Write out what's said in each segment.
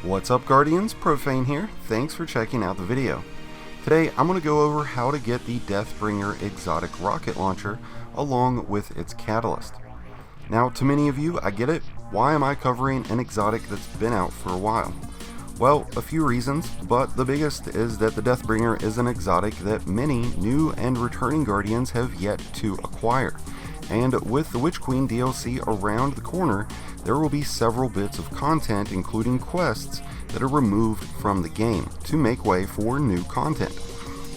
What's up, Guardians? Profane here. Thanks for checking out the video. Today I'm going to go over how to get the Deathbringer exotic rocket launcher along with its catalyst. Now, to many of you, I get it. Why am I covering an exotic that's been out for a while? Well, a few reasons, but the biggest is that the Deathbringer is an exotic that many new and returning Guardians have yet to acquire. And with the Witch Queen DLC around the corner, there will be several bits of content, including quests, that are removed from the game to make way for new content.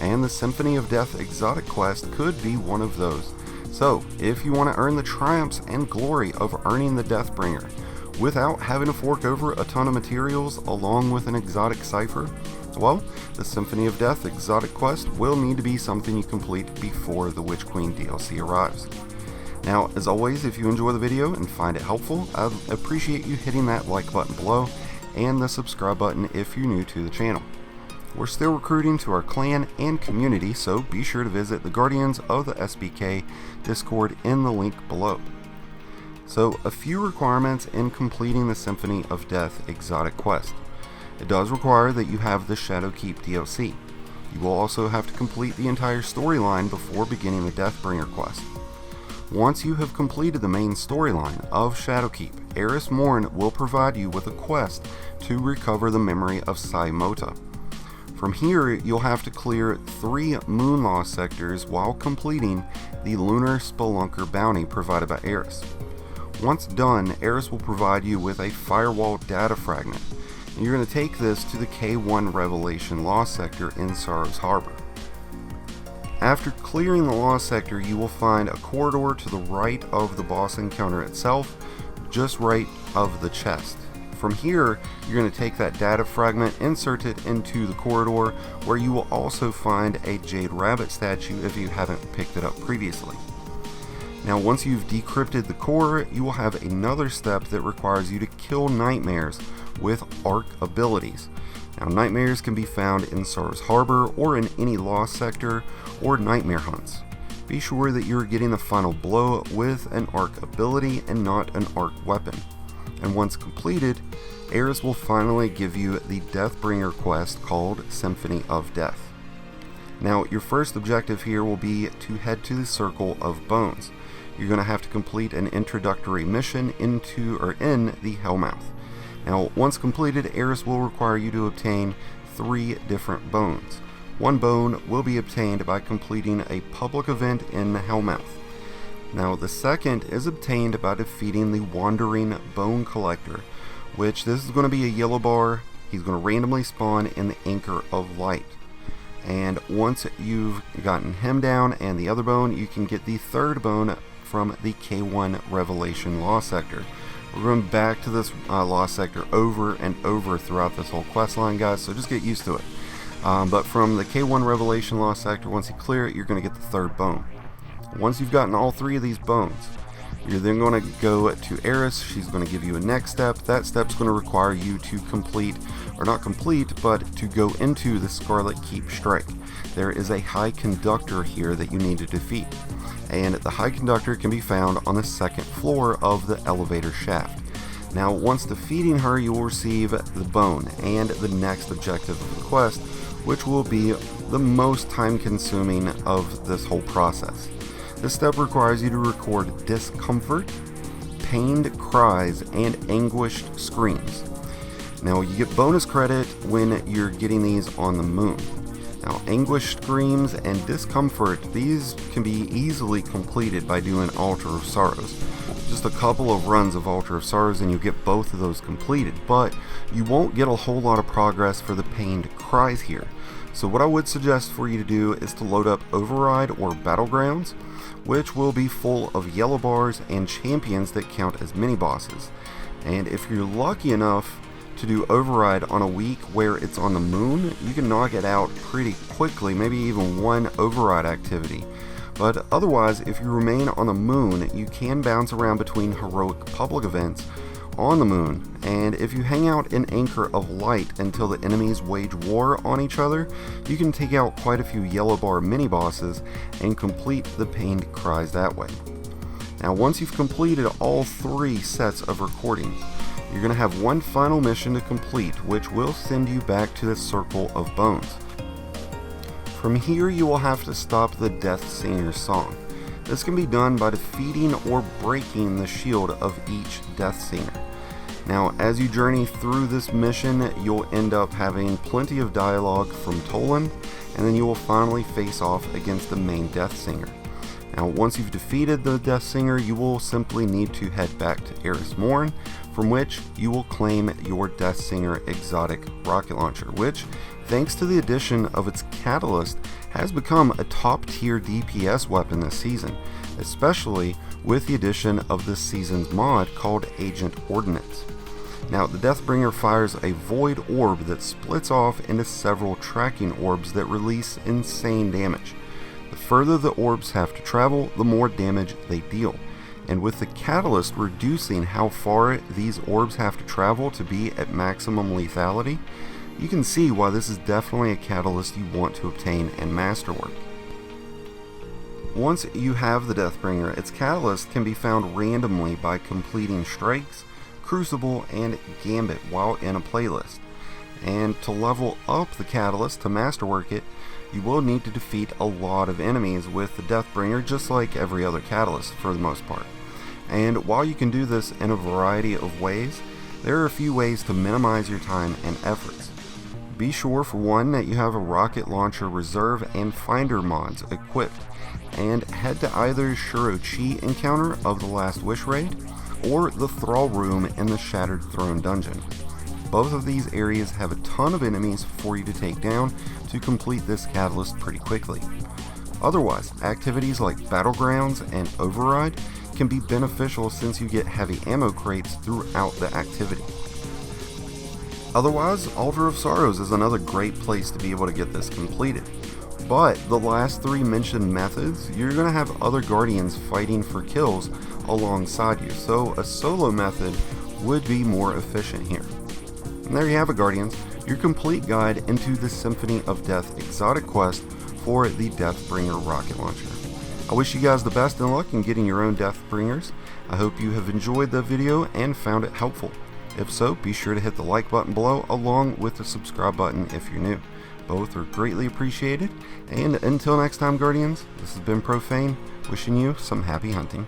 And the Symphony of Death exotic quest could be one of those. So, if you want to earn the triumphs and glory of earning the Deathbringer without having to fork over a ton of materials along with an exotic cipher, well, the Symphony of Death exotic quest will need to be something you complete before the Witch Queen DLC arrives. Now, as always, if you enjoy the video and find it helpful, I'd appreciate you hitting that like button below and the subscribe button if you're new to the channel. We're still recruiting to our clan and community, so be sure to visit the Guardians of the SBK Discord in the link below. So, a few requirements in completing the Symphony of Death exotic quest. It does require that you have the Shadowkeep DLC. You will also have to complete the entire storyline before beginning the Deathbringer quest. Once you have completed the main storyline of Shadowkeep, Eris Morn will provide you with a quest to recover the memory of Saimota. From here, you'll have to clear 3 Moonlaw sectors while completing the Lunar Spelunker bounty provided by Eris. Once done, Eris will provide you with a Firewall data fragment, and you're going to take this to the K1 Revelation Lost sector in Sorrow's Harbor. After clearing the Lost sector, you will find a corridor to the right of the boss encounter itself, just right of the chest. From here, you're going to take that data fragment, insert it into the corridor, where you will also find a Jade Rabbit statue if you haven't picked it up previously. Now, once you've decrypted the core, you will have another step that requires you to kill nightmares with arc abilities. Now, nightmares can be found in Sorrow's Harbor or in any Lost sector or nightmare hunts. Be sure that you're getting the final blow with an arc ability and not an arc weapon. And once completed, Eris will finally give you the Deathbringer quest called Symphony of Death. Now, your first objective here will be to head to the Circle of Bones. You're going to have to complete an introductory mission in the Hellmouth. Now, once completed, Eris will require you to obtain 3 different bones. One bone will be obtained by completing a public event in the Hellmouth. Now, the second is obtained by defeating the Wandering Bone Collector, which this is going to be a yellow bar. He's going to randomly spawn in the Anchor of Light. And once you've gotten him down and the other bone, you can get the third bone from the K1 Revelation Lost sector. We're going back to this Lost sector over and over throughout this whole quest line, guys, so just get used to it. But from the K1 Revelation Lost sector, once you clear it, you're going to get the third bone. Once you've gotten all 3 of these bones, you're then going to go to Eris. She's going to give you a next step. That step's going to require you to complete, or not complete, but to go into the Scarlet Keep Strike. There is a High Conductor here that you need to defeat, and the High Conductor can be found on the 2nd floor of the elevator shaft. Now, once defeating her, you will receive the bone and the next objective of the quest, which will be the most time consuming of this whole process. This step requires you to record discomfort, pained cries, and anguished screams. Now, you get bonus credit when you're getting these on the moon. Now, anguished screams and discomfort, these can be easily completed by doing Altar of Sorrows. Just a couple of runs of Altar of Sorrows and you get both of those completed, but you won't get a whole lot of progress for the pained cries here. So what I would suggest for you to do is to load up Override or Battlegrounds, which will be full of yellow bars and champions that count as mini-bosses. And if you're lucky enough to do Override on a week where it's on the moon, you can knock it out pretty quickly, maybe even 1 Override activity. But otherwise, if you remain on the moon, you can bounce around between heroic public events on the moon, and if you hang out in Anchor of Light until the enemies wage war on each other, you can take out quite a few yellow bar mini bosses and complete the pained cries that way. Now, once you've completed all 3 sets of recordings, you're going to have one final mission to complete, which will send you back to the Circle of Bones. From here, you will have to stop the Death Singer's song. This can be done by defeating or breaking the shield of each Death Singer. Now, as you journey through this mission, you'll end up having plenty of dialogue from Toland, and then you will finally face off against the main Death Singer. Now, once you've defeated the Death Singer, you will simply need to head back to Eris Morn, from which you will claim your Death Singer exotic rocket launcher, which, thanks to the addition of its catalyst, has become a top-tier DPS weapon this season, especially with the addition of this season's mod called Agent Ordnance. Now, the Deathbringer fires a void orb that splits off into several tracking orbs that release insane damage. The further the orbs have to travel, the more damage they deal. And with the catalyst reducing how far these orbs have to travel to be at maximum lethality, you can see why this is definitely a catalyst you want to obtain and masterwork. Once you have the Deathbringer, its catalyst can be found randomly by completing Strikes, Crucible, and Gambit while in a playlist. And to level up the catalyst to masterwork it, you will need to defeat a lot of enemies with the Deathbringer, just like every other catalyst for the most part. And while you can do this in a variety of ways, there are a few ways to minimize your time and efforts. Be sure, for one, that you have a rocket launcher reserve and finder mods equipped, and head to either Shuro-Chi encounter of the Last Wish raid, or the Thrall Room in the Shattered Throne dungeon. Both of these areas have a ton of enemies for you to take down to complete this catalyst pretty quickly. Otherwise, activities like Battlegrounds and Override can be beneficial since you get heavy ammo crates throughout the activity. Otherwise, Altar of Sorrows is another great place to be able to get this completed. But the last three mentioned methods, you're going to have other Guardians fighting for kills alongside you, so a solo method would be more efficient here. And there you have it, Guardians, your complete guide into the Symphony of Death exotic quest for the Deathbringer rocket launcher. I wish you guys the best in luck in getting your own Deathbringers. I hope you have enjoyed the video and found it helpful. If so, be sure to hit the like button below along with the subscribe button if you're new. Both are greatly appreciated, and until next time, Guardians, this has been Profane, wishing you some happy hunting.